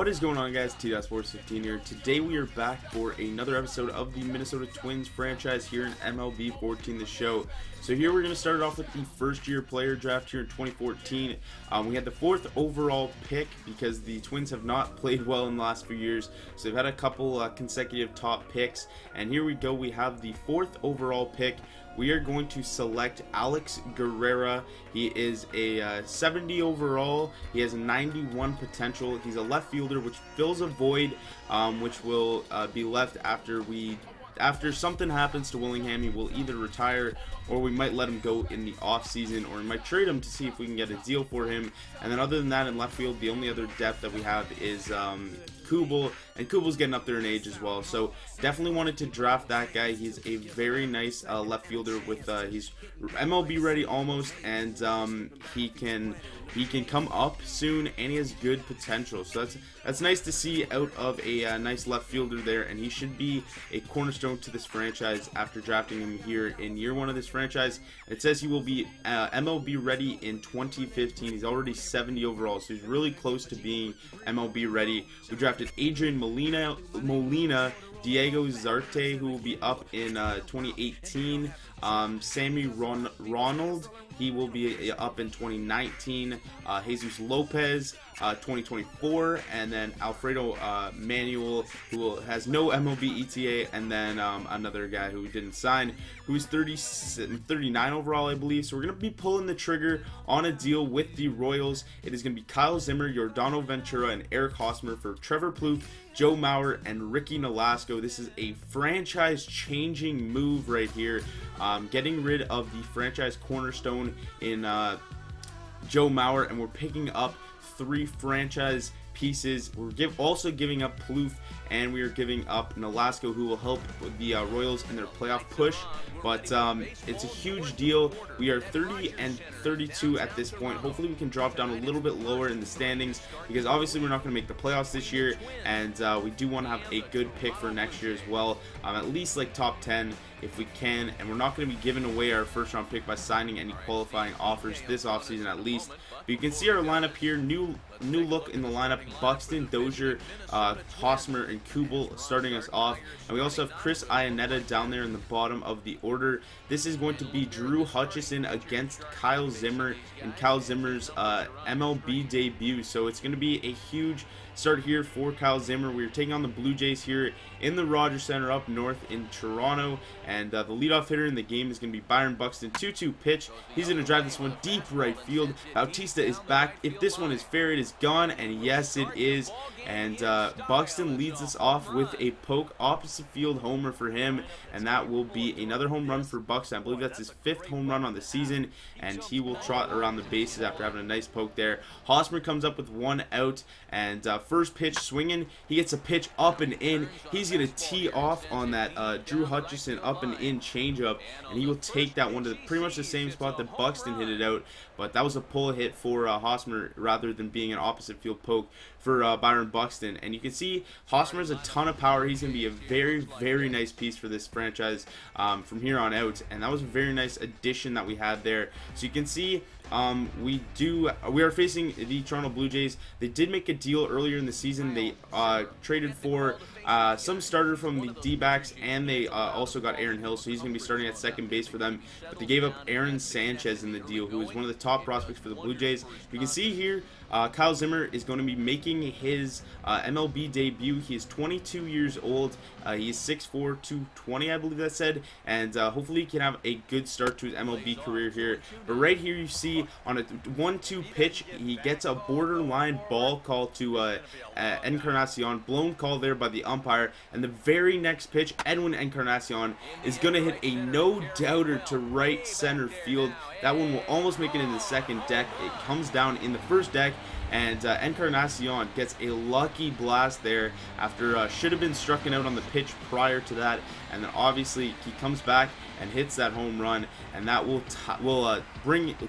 What is going on, guys? T.Sports15 here. Today we are back for another episode of the Minnesota Twins franchise here in MLB 14, the show. So here we're going to start it off with the first year player draft here in 2014. We had the 4th overall pick because the Twins have not played well in the last few years. So they've had a couple consecutive top picks. And here we go. We have the 4th overall pick. We are going to select Alex Guerrera. He is a 70 overall. He has a 91 potential. He's a left fielder, which fills a void, which will be left after something happens to Willingham. He will either retire or we might let him go in the offseason, or we might trade him to see if we can get a deal for him. And then other than that, in left field, the only other depth that we have is Kubel, and Kubel's getting up there in age as well. So definitely wanted to draft that guy. He's a very nice left fielder with he's MLB ready almost, and he can come up soon, and he has good potential. So that's nice to see out of a nice left fielder there, and he should be a cornerstone to this franchise after drafting him here in year 1 of this franchise. It says he will be MLB ready in 2015. He's already 70 overall, so he's really close to being MLB ready. We drafted Adrian Molina, Diego Zarte, who will be up in 2018. Sammy Ronald, he will be up in 2019. Jesus Lopez, 2024, and then Alfredo Manuel, who has no MLB ETA, and then another guy who we didn't sign, who's 39 overall, I believe. So we're going to be pulling the trigger on a deal with the Royals. It is going to be Kyle Zimmer, Yordano Ventura, and Eric Hosmer for Trevor Plouffe, Joe Mauer, and Ricky Nolasco. This is a franchise-changing move right here. Getting rid of the franchise cornerstone in Joe Mauer, and we're picking up 3 franchise pieces. We're also giving up Plouffe, and we are giving up Nolasco, who will help with the Royals in their playoff push. But it's a huge deal. We are 30 and 32 at this point. Hopefully we can drop down a little bit lower in the standings, because obviously we're not going to make the playoffs this year, and we do want to have a good pick for next year as well, at least like top 10 if we can. And we're not going to be giving away our first round pick by signing any qualifying offers this offseason at least. But you can see our lineup here, new look in the lineup: Buxton, Dozier, Hosmer, and Kubel starting us off. And we also have Chris Iannetta down there in the bottom of the order. This is going to be Drew Hutchison against Kyle Zimmer in Kyle Zimmer's MLB debut. So it's going to be a huge start here for Kyle Zimmer. We're taking on the Blue Jays here in the Rogers Center up north in Toronto, and the leadoff hitter in the game is going to be Byron Buxton. 2-2 pitch. He's going to drive this one deep right field. Bautista is back. If this one is fair, it is gone, and yes, it is. And Buxton leads us off with a poke opposite field homer for him, and that will be another home run for Buxton. I believe that's his 5th home run on the season, and he will trot around the bases after having a nice poke there. Hosmer comes up with 1 out, and first pitch swinging. He gets a pitch up and in. He's going to tee off on that Drew Hutchison up and in changeup, and he will take that one to pretty much the same spot that Buxton hit it out. But that was a pull hit for Hosmer rather than being an opposite field poke for Byron Buxton. And you can see Hosmer has a ton of power. He's going to be a very, very nice piece for this franchise from here on out. And that was a very nice addition that we had there. So you can see we are facing the Toronto Blue Jays. They did make a deal earlier in the season. They traded for some starter from the D-backs, and they also got Aaron Hill, so he's going to be starting at second base for them. But they gave up Aaron Sanchez in the deal, who is one of the top prospects for the Blue Jays. You can see here Kyle Zimmer is going to be making his MLB debut. He is 22 years old. He is 6'4", 220, I believe that said, and hopefully he can have a good start to his MLB career here. But right here you see on a 1-2 pitch, he gets a borderline ball call to Encarnacion, blown call there by the umpire, and the very next pitch, Edwin Encarnacion is going to hit a no-doubter to right center field. That one will almost make it in the second deck. It comes down in the first deck, and Encarnacion gets a lucky blast there after should have been struck out on the pitch prior to that, and then obviously he comes back and hits that home run, and that will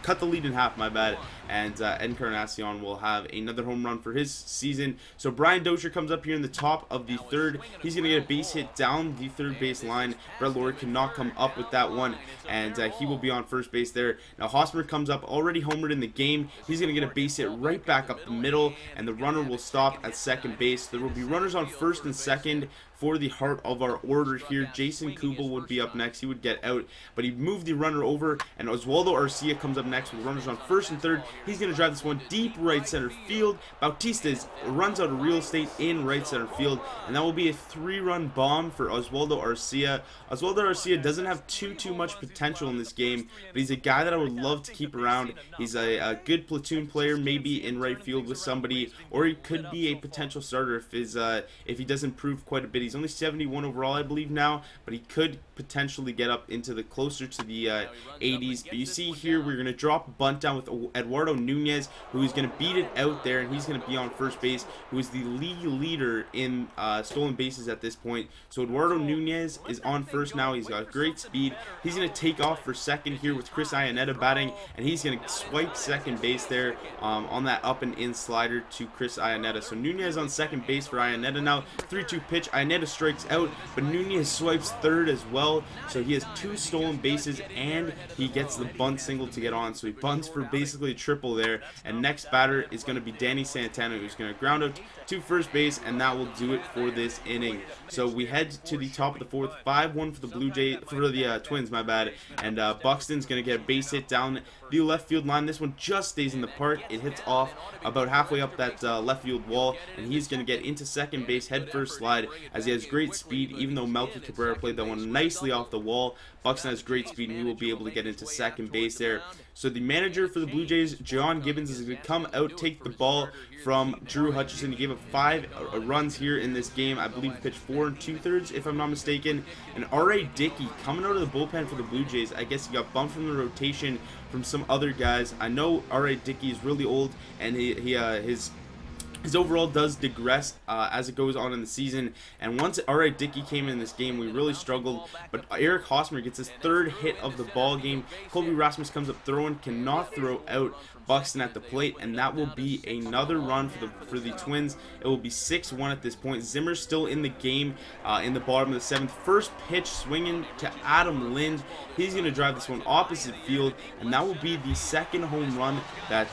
cut the lead in half, my bad, and Encarnacion will have another home run for his season. So Brian Dozier comes up here in the top of the 3rd. He's going to get a base hit down the 3rd base line. Brett Lawrie cannot come up with that one, and he will be on first base there. Now Hosmer comes up, already homered in the game. He's going to get a base hit right back up the middle, and the runner will stop at second base. There will be runners on first and second for the heart of our order here. Jason Kubel would be up next. He would get out, but he moved the runner over, and Oswaldo Arcia comes up next with runners on first and third. He's going to drive this one deep right center field. Bautista runs out of real estate in right center field, and that will be a 3-run bomb for Oswaldo Arcia. Oswaldo Arcia doesn't have too much potential in this game, but he's a guy that I would love to keep around. He's a good platoon player, maybe in right field with somebody, or he could be a potential starter if he does improve quite a bit. He's only 71 overall, I believe now, but he could potentially get up into the closer to the 80s. But you see here, we're going to drop a bunt down with Eduardo Nunez, who is going to beat it out there, and he's going to be on first base, who is the league leader in stolen bases at this point. So Eduardo Nunez is on first now. He's got great speed. He's going to take off for second here with Chris Iannetta batting, and he's going to swipe second base there on that up and in slider to Chris Iannetta. So Nunez on second base for Iannetta now. 3-2 pitch. Iannetta strikes out, but Nunez swipes third as well. So he has 2 stolen bases, and he gets the bunt single to get on. So he bunts for basically a triple there. And next batter is going to be Danny Santana, who's going to ground out to first base, and that will do it for this inning. So we head to the top of the 4th, 5-1 for the Twins, my bad. And Buxton's going to get a base hit down the left field line. This one just stays in the park. It hits off about halfway up that left field wall, and he's going to get into second base, head first slide, as he has great speed. Even though Melky Cabrera played that one nicely off the wall, Buxton has great speed, and he will be able to get into second base there. So the manager for the Blue Jays, John Gibbons, is going to come out, take the ball from Drew Hutchison. He gave up 5 runs here in this game. I believe he pitched 4 2/3, if I'm not mistaken. And R.A. Dickey coming out of the bullpen for the Blue Jays. I guess he got bumped from the rotation from some other guys. I know R.A. Dickey is really old, and his overall does digress as it goes on in the season. And once R.A. Dickey came in this game, we really struggled. But Eric Hosmer gets his 3rd hit of the ball game. Colby Rasmus comes up throwing, cannot throw out Buxton at the plate, and that will be another run for the Twins. It will be 6-1 at this point. Zimmer's still in the game in the bottom of the 7th. First pitch swinging to Adam Lind. He's going to drive this one opposite field, and that will be the 2nd home run that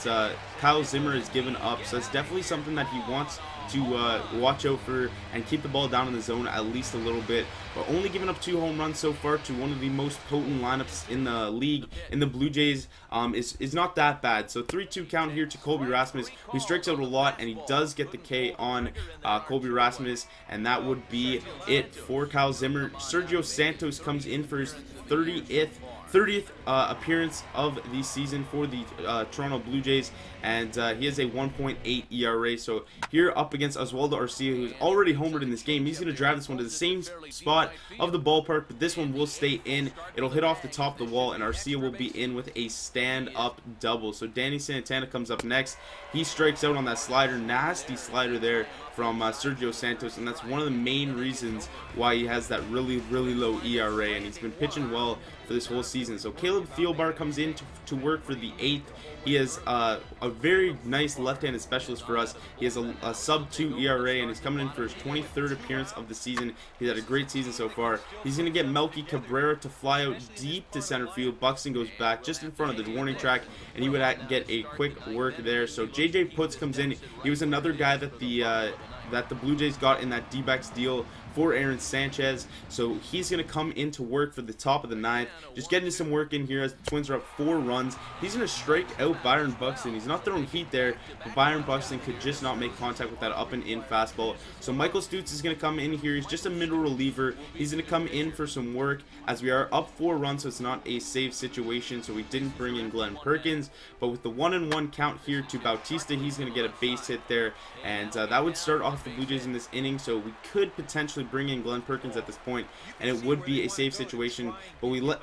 Kyle Zimmer has given up. So it's definitely something that he wants to watch out for and keep the ball down in the zone at least a little bit. But only giving up 2 home runs so far to one of the most potent lineups in the league in the Blue Jays is not that bad. So 3-2 count here to Colby Rasmus, who strikes out a lot, and he does get the K on Colby Rasmus, and that would be it for Kyle Zimmer. Sergio Santos comes in for his 30th appearance of the season for the Toronto Blue Jays, and he has a 1.8 ERA. So here up against Oswaldo Arcia, who's already homered in this game, he's going to drive this one to the same spot of the ballpark, but this one will stay in. It'll hit off the top of the wall, and Arcia will be in with a stand-up double. So Danny Santana comes up next. He strikes out on that slider, nasty slider there from Sergio Santos, and that's one of the main reasons why he has that really low ERA, and he's been pitching well for this whole season. So Caleb Thielbar comes in to work for the 8th. He is a very nice left-handed specialist for us. He has a sub-2 ERA, and he's coming in for his 23rd appearance of the season. He's had a great season so far. He's going to get Melky Cabrera to fly out deep to center field. Buxton goes back just in front of the warning track, and he would get a quick work there. So J.J. Putz comes in. He was another guy that the Blue Jays got in that D-backs deal for Aaron Sanchez. So he's going to come into work for the top of the 9th. Just getting some work in here as the Twins are up 4 runs. He's going to strike out Byron Buxton. He's not throwing heat there, but Byron Buxton could just not make contact with that up and in fastball. So Michael Stutz is going to come in here. He's just a middle reliever. He's going to come in for some work as we are up 4 runs, so it's not a save situation. So we didn't bring in Glenn Perkins, but with the 1-1 count here to Bautista, he's going to get a base hit there, and that would start off the Blue Jays in this inning. So we could potentially bring in Glenn Perkins at this point, and it would be a safe situation, but we let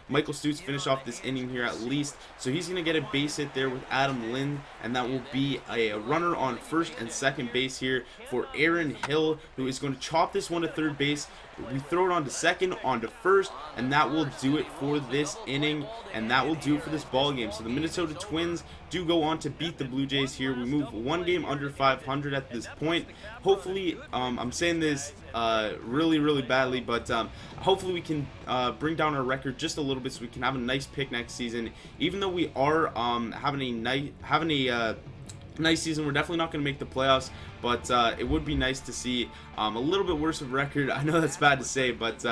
Michael Stutz finish off this inning here at least. So he's going to get a base hit there with Adam Lind, and that will be a runner on first and second base here for Aaron Hill, who is going to chop this one to third base. We throw it on to second, on to first, and that will do it for this inning, and that will do it for this ball game. So the Minnesota Twins do go on to beat the Blue Jays here. We move 1 game under 500 at this point. Hopefully, I'm saying this really badly, but hopefully we can bring down our record just a little bit so we can have a nice pick next season. Even though we are having a nice season. We're definitely not going to make the playoffs, but it would be nice to see a little bit worse of a record. I know that's bad to say, but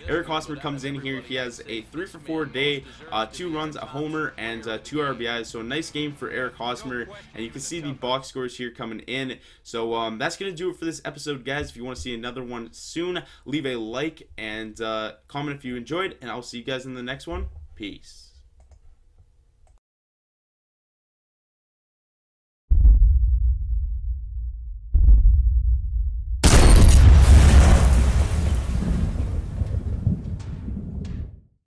Eric Hosmer comes in here. He has a 3-for-4 day, 2 runs, a homer, and 2 RBIs. So a nice game for Eric Hosmer, and you can see the box scores here coming in. So that's going to do it for this episode, guys. If you want to see another one soon, leave a like and comment if you enjoyed, and I'll see you guys in the next one. Peace.